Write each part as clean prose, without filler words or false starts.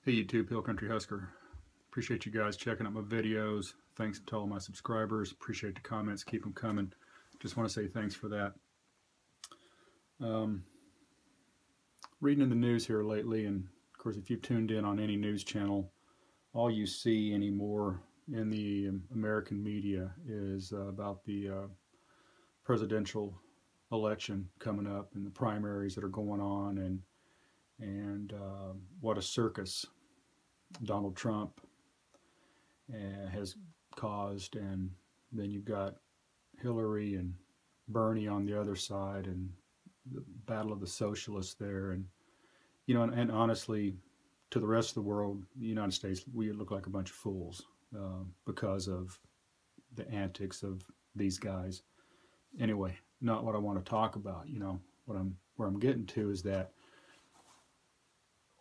Hey YouTube, Hill Country Husker. Appreciate you guys checking out my videos. Thanks to all my subscribers. Appreciate the comments. Keep them coming. Just want to say thanks for that. Reading in the news here lately, and of course if you've tuned in on any news channel, all you see anymore in the American media is about the presidential election coming up and the primaries that are going on, and what a circus Donald Trump has caused. And then you've got Hillary and Bernie on the other side, and the battle of the socialists there. And you know, and honestly, to the rest of the world, the United States, we look like a bunch of fools because of the antics of these guys. Anyway, not what I want to talk about. You know, where I'm getting to is that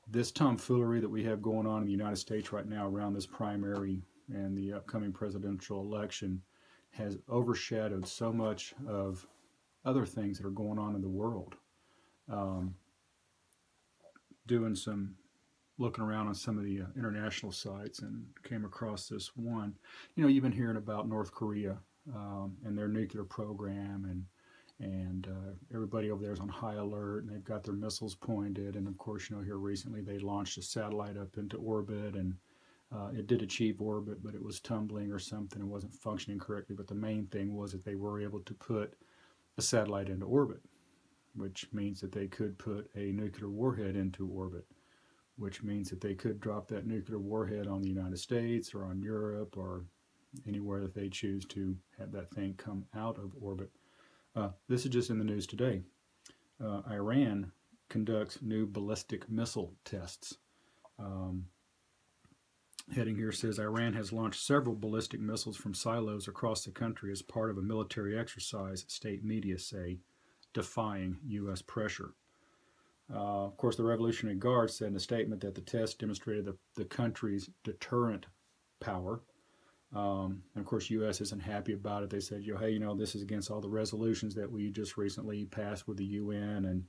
this tomfoolery that we have going on in the United States right now around this primary and the upcoming presidential election has overshadowed so much of other things that are going on in the world. Doing some looking around on some of the international sites, and came across this one. You know, you've been hearing about North Korea and their nuclear program, and everybody over there is on high alert, and they've got their missiles pointed. And of course, you know, here recently they launched a satellite up into orbit, and it did achieve orbit, but it was tumbling or something. It wasn't functioning correctly. But the main thing was that they were able to put a satellite into orbit, which means that they could put a nuclear warhead into orbit, which means that they could drop that nuclear warhead on the United States or on Europe or anywhere that they choose to have that thing come out of orbit. This is just in the news today. Iran conducts new ballistic missile tests. Heading here says Iran has launched several ballistic missiles from silos across the country as part of a military exercise, state media say, defying U.S. pressure. Of course, the Revolutionary Guard said in a statement that the test demonstrated the country's deterrent power. And of course, U.S. isn't happy about it. They said, hey, you know, this is against all the resolutions that we just recently passed with the UN,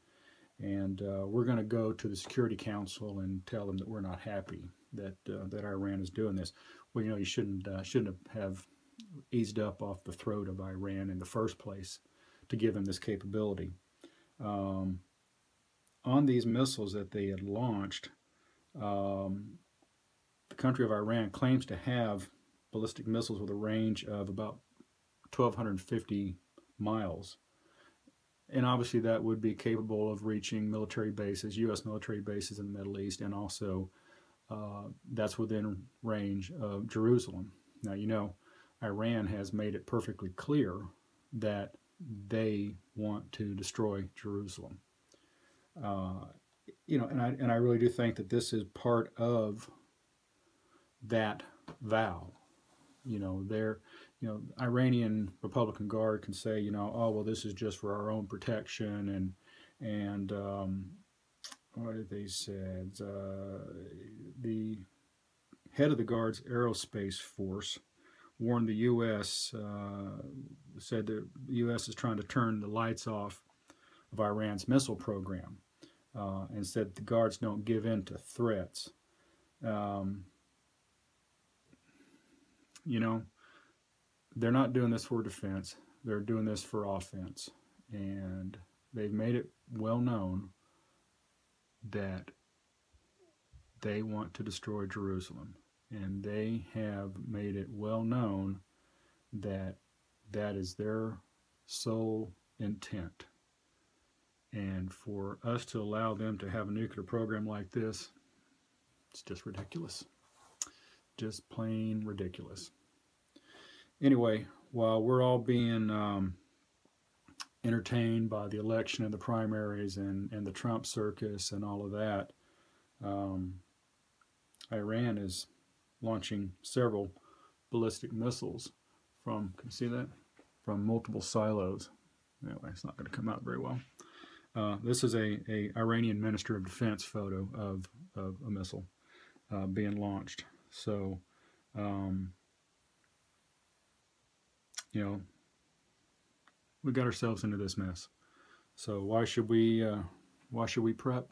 and we're going to go to the Security Council and tell them that we're not happy that that Iran is doing this. Well, you know, you shouldn't have eased up off the throat of Iran in the first place to give them this capability. On these missiles that they had launched, the country of Iran claims to have ballistic missiles with a range of about 1,250 miles. And obviously that would be capable of reaching military bases, U.S. military bases in the Middle East, and also that's within range of Jerusalem. Now, you know, Iran has made it perfectly clear that they want to destroy Jerusalem. You know, and I really do think that this is part of that vow. You know, Iranian Republican Guard can say, you know, oh, well, this is just for our own protection, and what did they said? The head of the Guard's aerospace force warned the U.S., said that the U.S. is trying to turn the lights off of Iran's missile program, and said the Guards don't give in to threats. You know, they're not doing this for defense. They're doing this for offense. And they've made it well known that they want to destroy Jerusalem. And they have made it well known that that is their sole intent. And for us to allow them to have a nuclear program like this, it's just ridiculous. Just plain ridiculous. Anyway, while we're all being entertained by the election and the primaries and the Trump circus and all of that, Iran is launching several ballistic missiles from, can you see that? From multiple silos. Anyway, it's not going to come out very well. This is a Iranian Minister of Defense photo of a missile being launched. So, you know, we got ourselves into this mess. So why should we prep?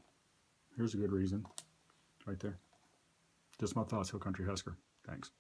Here's a good reason, right there. Just my thoughts, Hill Country Husker. Thanks.